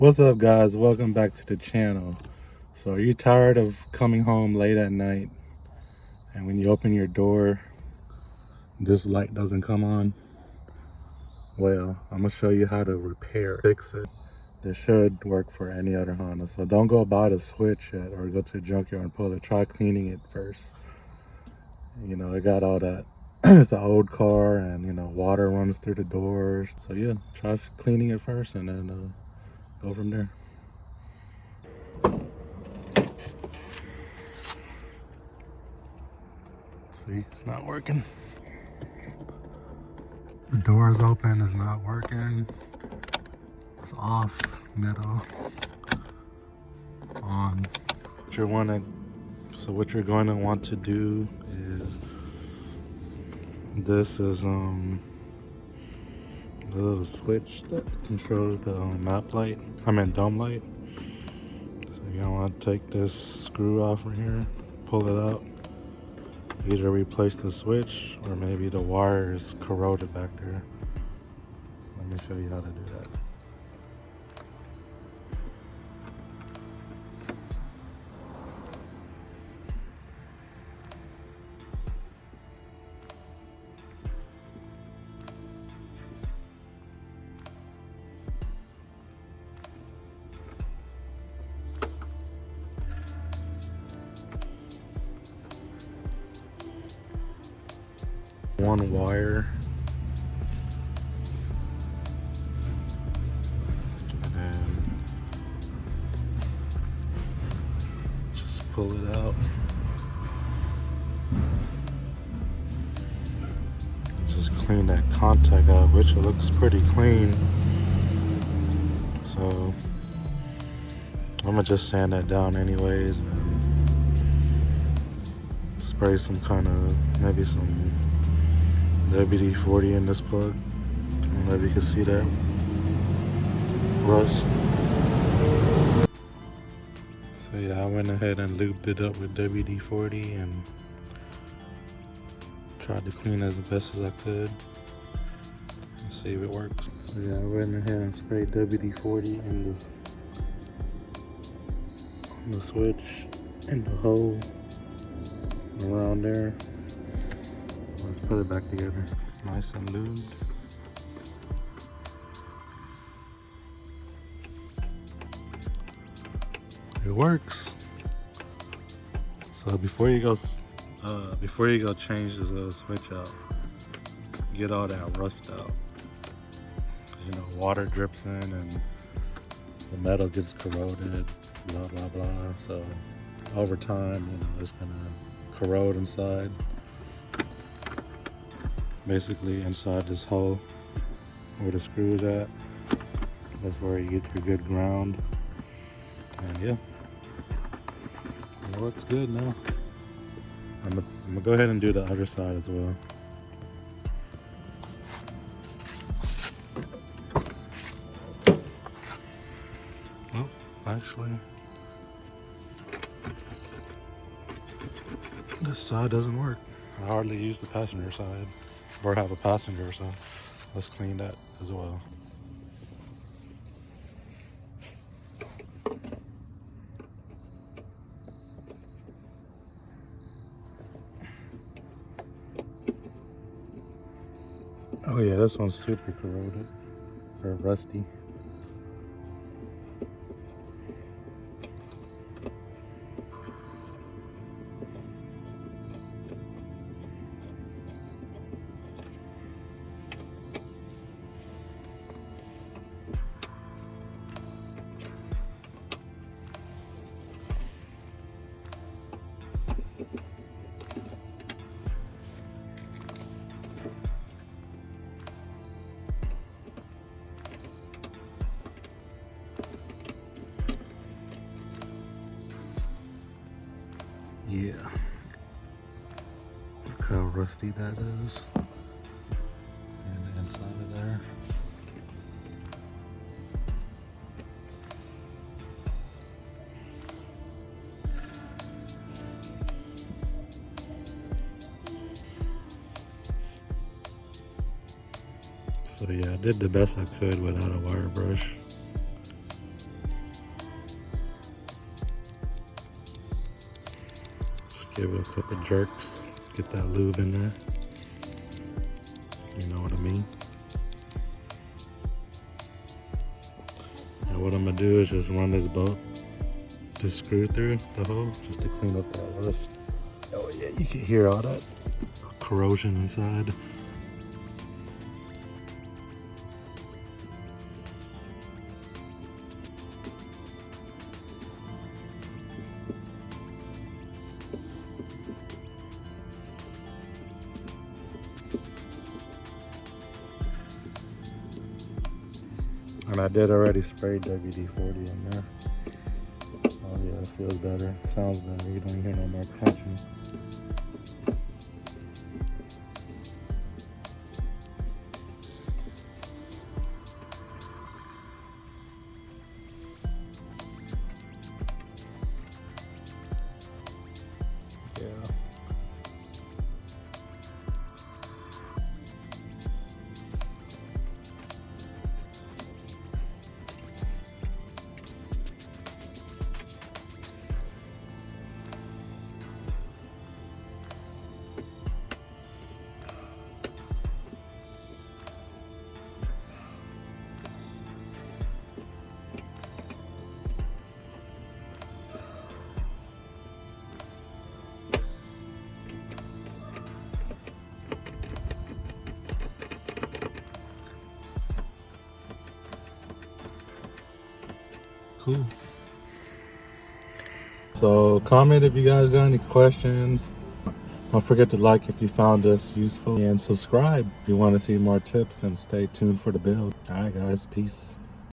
What's up, guys? Welcome back to the channel. So are you tired of coming home late at night and when you open your door this light doesn't come on? Well, I'm gonna show you how to fix it. This should work for any other Honda, so don't go buy the switch yet or go to the junkyard and pull it. Try cleaning it first. You know, it got all that it's an old car, and you know, water runs through the doors. So yeah, try cleaning it first and then go from there. See, it's not working. The door is open, it's not working. It's off, middle, on. What you're going to want to do is, this is the little switch that controls the dome light. So you're gonna want to take this screw off from here, pull it out. Either replace the switch or maybe the wire is corroded back there. Let me show you how to do that. One wire, and just pull it out. Just clean that contact out, which it looks pretty clean. So I'm gonna just sand that down anyways and spray some kind of, maybe some WD-40 in this plug. I don't know if you can see that rust. So yeah, I went ahead and lubed it up with WD-40 and tried to clean it as best as I could and see if it works. So yeah, I went ahead and sprayed WD-40 in on the switch, in the hole, around there. Let's put it back together, nice and lubed. It works. So before you go change this little switch out, get all that rust out. You know, water drips in and the metal gets corroded, blah blah blah. So over time, you know, it's gonna corrode inside. Basically inside this hole where the screw is at, that's where you get your good ground. And yeah, it works good now. I'm gonna go ahead and do the other side as well. Oh, actually, this side doesn't work. I hardly use the passenger side, or have a passenger, so let's clean that as well. Oh yeah, this one's super corroded or rusty. Yeah, look how rusty that is. And the inside of there. So yeah, I did the best I could without a wire brush. Give it a couple jerks. Get that lube in there. You know what I mean? And what I'm gonna do is just run this screw through the hole just to clean up that rust. Oh yeah, you can hear all that corrosion inside. And I did already spray WD-40 in there. Oh yeah, it feels better. Sounds better. You don't hear no more crunching. Yeah. Cool. So comment if you guys got any questions. Don't forget to like if you found this useful, and subscribe if you want to see more tips, and stay tuned for the build. All right guys, peace.